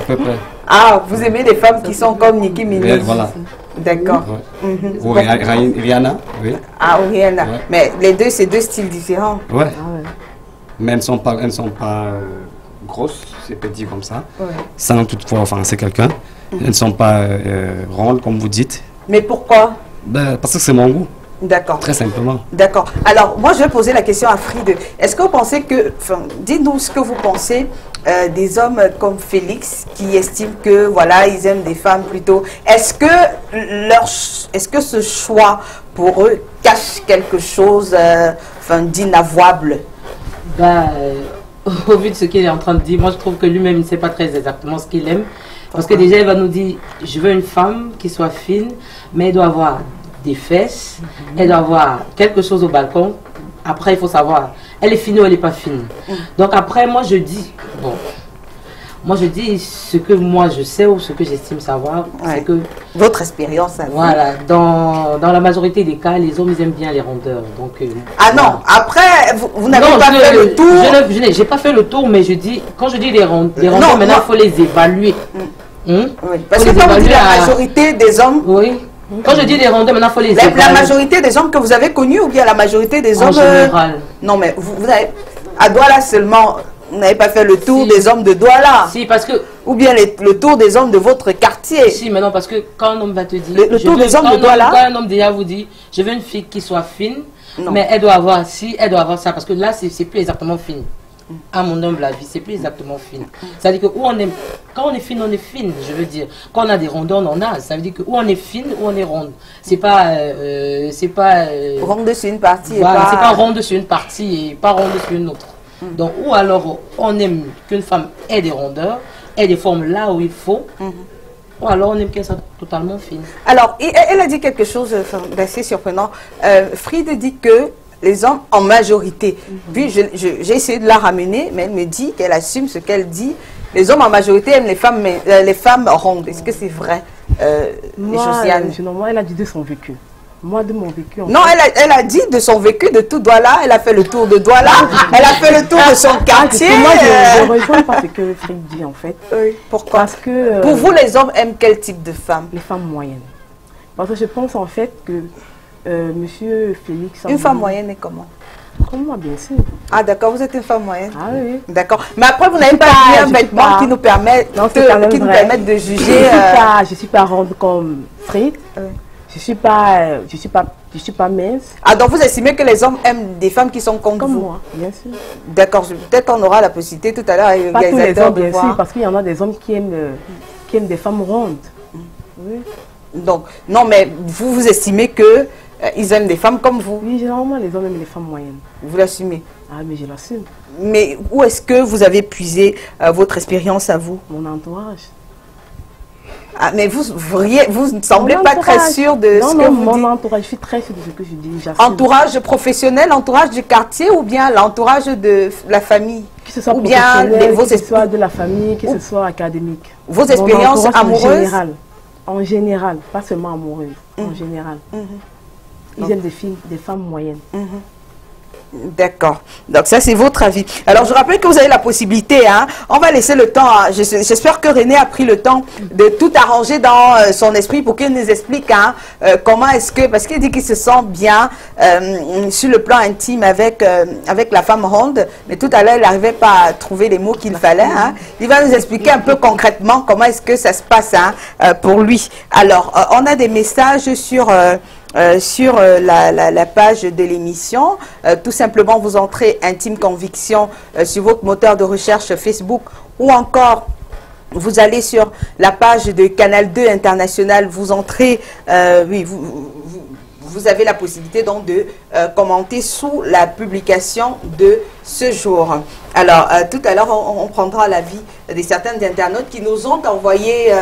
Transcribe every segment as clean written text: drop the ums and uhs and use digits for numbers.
peu près. Ah, vous aimez les femmes qui sont comme Nicki Minaj? Voilà. D'accord. Ouais. Ou Rihanna, oui. Ah, ou Rihanna. Ouais. Mais les deux, c'est deux styles différents. Ouais. Ah ouais. Mais elles ne sont pas grosses, c'est petit comme ça. Ouais. Sans toutefois offenser quelqu'un. Elles ne sont pas rondes, comme vous dites. Mais pourquoi? Ben, parce que c'est mon goût, D'accord. très simplement. D'accord. Alors, moi, je vais poser la question à Friede. Est-ce que vous pensez que, enfin, dites-nous ce que vous pensez des hommes comme Félix qui estiment que, voilà, ils aiment des femmes plutôt. Est-ce que ce choix pour eux cache quelque chose, enfin, d'inavouable? Bah, au vu de ce qu'il est en train de dire, moi je trouve que lui-même ne sait pas très exactement ce qu'il aime. Parce que déjà, il va nous dire, je veux une femme qui soit fine, mais elle doit avoir des fesses, elle doit avoir quelque chose au balcon. Après, il faut savoir, elle est fine ou elle n'est pas fine. Donc après, moi je dis, bon, moi je dis ce que moi je sais ou ce que j'estime savoir, Ouais. c'est que, Votre expérience à vous. voilà, dans la majorité des cas, les hommes ils aiment bien les rondeurs. Donc, Ah non, voilà. après, vous n'avez Non, pas fait le tour. Je n'ai pas fait le tour, mais je dis, quand je dis les rondeurs, Non, maintenant non. il faut les évaluer. Oui. Parce Faut que les comme vous dites, évaluer la à- majorité des hommes, Oui. Quand je dis les rondeurs, maintenant il faut les la évaluer. majorité des hommes que vous avez connus ou bien la majorité des En hommes général. Non, mais vous avez, à Douala seulement, vous n'avez pas fait le tour Si. des hommes de Douala. Si, parce que, Ou bien le tour des hommes de votre quartier. si, maintenant, parce que quand un homme va te dire. Le je tour veux- des hommes quand de un Douala. Quand un homme déjà vous dit, je veux une fille qui soit fine, Non. mais elle doit avoir ci, elle doit avoir ça, parce que là, c'est plus exactement fine. À mon humble avis, c'est plus exactement fine. Ça veut dire que où on est, quand on est fine, je veux dire. Quand on a des rondeurs, on en a. Ça veut dire que où on est fine, où on est ronde. C'est pas. Ronde sur une partie. Voilà, et c'est pas ronde sur une partie et pas ronde sur une autre. Donc, ou alors on aime qu'une femme ait des rondeurs, ait des formes là où il faut, ou alors on aime qu'elle soit totalement fine. Alors, elle a dit quelque chose d'assez surprenant. Friede dit que les hommes en majorité. Puis j'ai essayé de la ramener, mais elle me dit qu'elle assume ce qu'elle dit. Les hommes en majorité aiment les femmes rondes. Est-ce que c'est vrai, Josiane? Moi, elle a dit de son vécu. Moi, de mon vécu. Non, elle a dit de son vécu de tout Douala. Elle a fait le tour de Douala. Elle a fait le tour de son quartier. Moi, je rejoins pas ce que Friede dit, en fait. Oui, pourquoi? Parce que Pour vous, les hommes aiment quel type de femme? les femmes moyennes. Parce que je pense, en fait, que Monsieur Félix... Une femme moyenne est comment? Comme moi, bien sûr. Ah d'accord, vous êtes une femme moyenne. Ah oui. D'accord. Mais après, vous n'avez suis pas pas- mis un je suis vêtement pas- qui nous permet Non, c'est quand même qui nous vrai. permettent de juger. Je suis pas ronde comme Friede. Je suis pas mince. Ah donc vous estimez que les hommes aiment des femmes qui sont comme Comme vous? moi, bien sûr. D'accord. Peut-être on aura la possibilité tout à l'heure avec Pas tous les l'organisateur hommes, de bien sûr, voir. parce qu'il y en a des hommes qui aiment des femmes rondes. Oui, Donc non, mais vous estimez que ils aiment des femmes comme vous. oui, généralement, les hommes aiment les femmes moyennes. Vous l'assumez. Ah, mais je l'assume. Mais où est-ce que vous avez puisé votre expérience à vous? Mon entourage. Ah, mais vous ne semblez Mon pas très entourage. sûr de Non, ce non, que vous mon dites. entourage, je suis très sûre de ce que je dis. j'assume. Entourage professionnel, entourage du quartier ou bien l'entourage de la famille? Que ce soit ou bien professionnel, vos que ce soit de la famille, que ce soit académique. Vos Mon expériences entourage amoureuses? En général, pas seulement amoureuses, en général. Ils aiment des femmes moyennes. D'accord. Donc ça, c'est votre avis. Alors, je rappelle que vous avez la possibilité, hein, on va laisser le temps, hein, j'espère que René a pris le temps de tout arranger dans son esprit pour qu'il nous explique hein, comment est-ce que, parce qu'il dit qu'il se sent bien sur le plan intime avec la femme ronde, mais tout à l'heure, il n'arrivait pas à trouver les mots qu'il fallait. Hein. Il va nous expliquer un peu concrètement comment est-ce que ça se passe hein, pour lui. Alors, on a des messages sur la page de l'émission. Tout simplement, vous entrez Intime Conviction sur votre moteur de recherche Facebook ou encore vous allez sur la page de Canal 2 International, vous entrez, oui, vous avez la possibilité donc de commenter sous la publication de ce jour. Alors, tout à l'heure, on prendra l'avis de certains internautes qui nous ont envoyé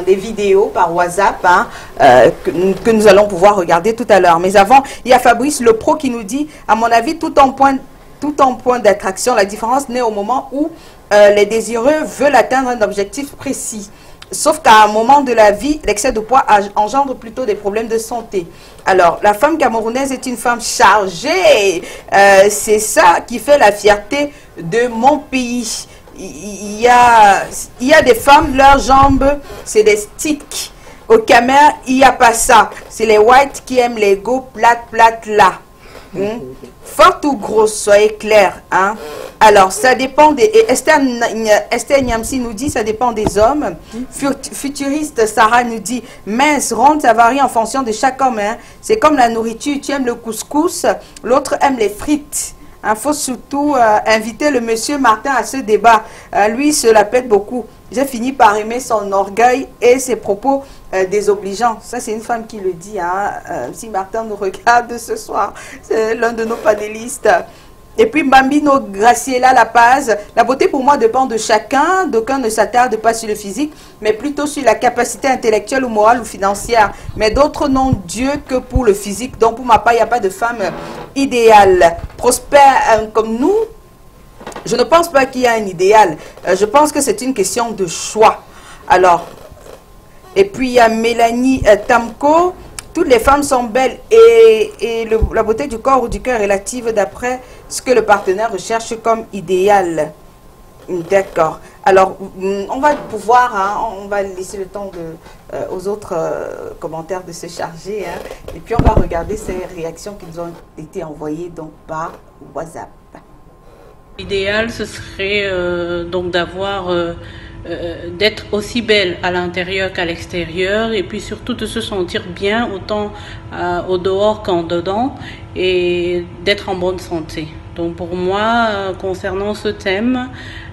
des vidéos par WhatsApp hein, que nous allons pouvoir regarder tout à l'heure. Mais avant, il y a Fabrice Le Pro qui nous dit, à mon avis, tout en point d'attraction, la différence naît au moment où les désireux veulent atteindre un objectif précis. Sauf qu'à un moment de la vie, l'excès de poids engendre plutôt des problèmes de santé. Alors, la femme camerounaise est une femme chargée. C'est ça qui fait la fierté de mon pays. il y a des femmes, leurs jambes, c'est des sticks. Au Cameroun, il n'y a pas ça. C'est les whites qui aiment les go plates là. Forte ou grosse, soyez clair. Hein? Alors, ça dépend des... Esther Niamsi nous dit, ça dépend des hommes. Futuriste Sarah nous dit, mince, ronde, ça varie en fonction de chaque homme. Hein? C'est comme la nourriture, tu aimes le couscous, l'autre aime les frites. Il faut surtout inviter le monsieur Martin à ce débat. Lui, il se la pète beaucoup. J'ai fini par aimer son orgueil et ses propos désobligeants. Ça, c'est une femme qui le dit. Hein. Si Martin nous regarde ce soir, c'est l'un de nos panélistes. Et puis, Bambino Graciela La Paz. La beauté, pour moi, dépend de chacun. D'aucuns ne s'attardent pas sur le physique, mais plutôt sur la capacité intellectuelle ou morale ou financière. Mais d'autres n'ont Dieu que pour le physique. Donc, pour ma part, il n'y a pas de femme idéale. Prospère comme nous, je ne pense pas qu'il y a un idéal. Je pense que c'est une question de choix. Alors, et puis il y a Mélanie Tamko. Toutes les femmes sont belles et la beauté du corps ou du cœur est relative d'après ce que le partenaire recherche comme idéal. D'accord. Alors, on va pouvoir, hein, on va laisser le temps aux autres commentaires de se charger. Hein, et puis, on va regarder ces réactions qui nous ont été envoyées donc, par WhatsApp. L'idéal, ce serait donc d'avoir, d'être aussi belle à l'intérieur qu'à l'extérieur et puis surtout de se sentir bien autant au dehors qu'en dedans et d'être en bonne santé. Donc pour moi, concernant ce thème,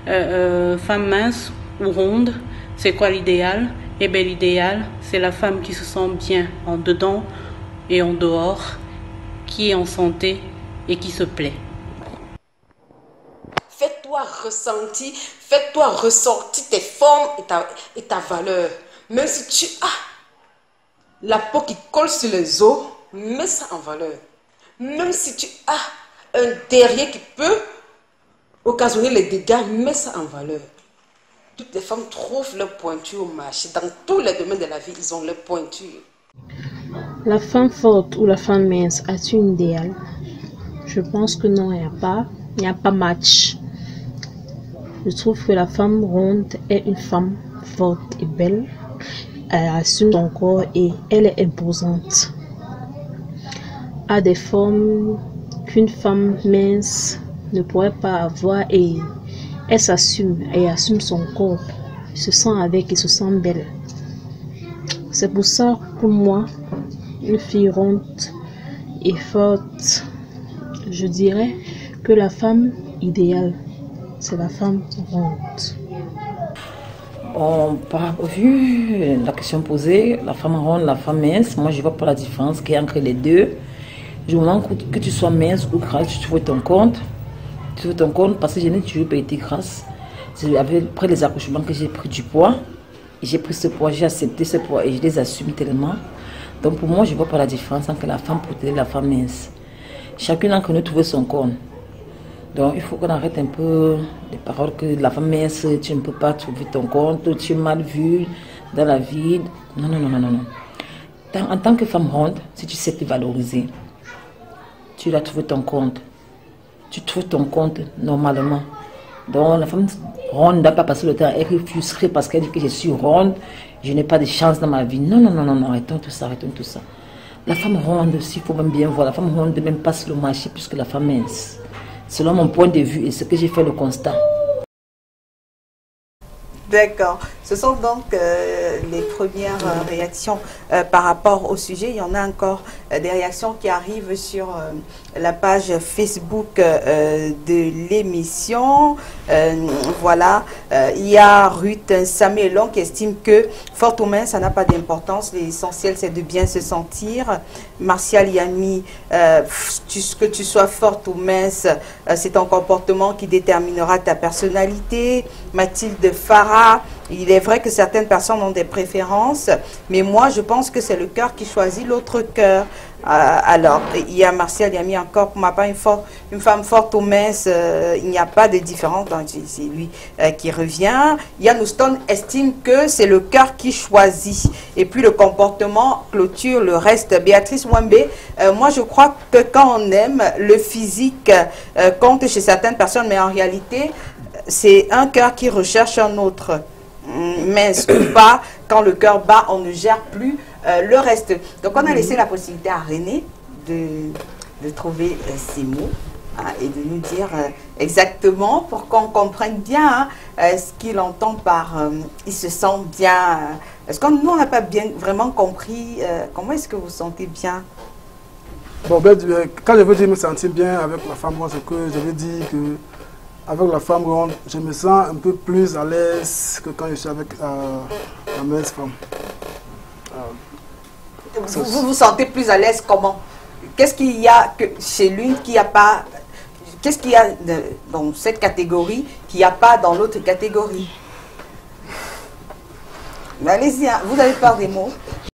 femme mince ou ronde, c'est quoi l'idéal? Eh bien l'idéal, c'est la femme qui se sent bien en dedans et en dehors, qui est en santé et qui se plaît. Fais-toi ressentir, fais-toi ressortir tes formes et ta valeur. Même si tu as la peau qui colle sur les os, mets ça en valeur. Même si tu as un derrière qui peut occasionner les dégâts, mets ça en valeur. Toutes les femmes trouvent leur pointure au marché. Dans tous les domaines de la vie, ils ont leur pointure. La femme forte ou la femme mince a-t-il un idéal? Je pense que non, il n'y a pas match. Je trouve que la femme ronde est une femme forte et belle. Elle assume son corps et elle est imposante. A des formes qu'une femme mince ne pourrait pas avoir et elle s'assume et assume son corps. Elle se sent avec et se sent belle. C'est pour ça, pour moi, une fille ronde et forte, je dirais que la femme idéale, c'est la femme ronde. Vu la question posée, la femme ronde, la femme mince, moi je ne vois pas la différence qu'il y a entre les deux. Du moment que tu sois mince ou grasse, tu trouves ton compte. Tu trouves ton compte parce que je n'ai toujours pas été grasse. Après les accouchements que j'ai pris du poids, j'ai pris ce poids, j'ai accepté ce poids et je les assume tellement. Donc pour moi, je ne vois pas la différence entre la femme portée et la femme mince. Chacune d'entre nous trouve son compte. Donc il faut qu'on arrête un peu les paroles que la femme mince, tu ne peux pas trouver ton compte, tu es mal vue dans la vie. Non, non, non, non, non. En tant que femme ronde, si tu sais te valoriser, tu dois trouver ton compte. Tu trouves ton compte normalement. Donc la femme ronde ne doit pas passer le temps à être frustrée parce qu'elle dit que je suis ronde, je n'ai pas de chance dans ma vie. Non, non, non, non, non, arrêtons tout ça, arrêtons tout ça. La femme ronde, s'il faut même bien voir, la femme ronde même passe le marché plus que la femme mince. Selon mon point de vue et ce que j'ai fait le constat. D'accord. Ce sont donc les premières réactions par rapport au sujet. Il y en a encore des réactions qui arrivent sur la page Facebook de l'émission. Voilà. Il y a Ruth Samuelon qui estime que forte ou mince, ça n'a pas d'importance. L'essentiel, c'est de bien se sentir. Martial Yami, que tu sois forte ou mince, c'est ton comportement qui déterminera ta personnalité. Mathilde Farah, il est vrai que certaines personnes ont des préférences, mais moi, je pense que c'est le cœur qui choisit l'autre cœur. Alors, il y a Martial Yami encore, pour ma part, une femme forte ou mince, il n'y a pas de différence, c'est lui qui revient. Yann Houston estime que c'est le cœur qui choisit, et puis le comportement clôture le reste. Béatrice Wambe, moi je crois que quand on aime, le physique compte chez certaines personnes, mais en réalité, c'est un cœur qui recherche un autre. Mince ou pas, quand le cœur bat, on ne gère plus le reste. Donc on a laissé la possibilité à René de trouver ces mots et de nous dire exactement pour qu'on comprenne bien ce qu'il entend par il se sent bien. Est-ce que nous on n'a pas bien vraiment compris comment est-ce que vous sentez bien? Bon, ben, quand je veux dire me sentir bien avec la femme ronde, c'est que je veux dire que avec la femme ronde, je me sens un peu plus à l'aise que quand je suis avec la mince femme. Vous vous sentez plus à l'aise comment? Qu'est-ce qu'il y a que chez l'une qui n'y a pas? Qu'est-ce qu'il y a dans cette catégorie qu'il n'y a pas dans l'autre catégorie? Allez-y, hein, vous avez peur des mots?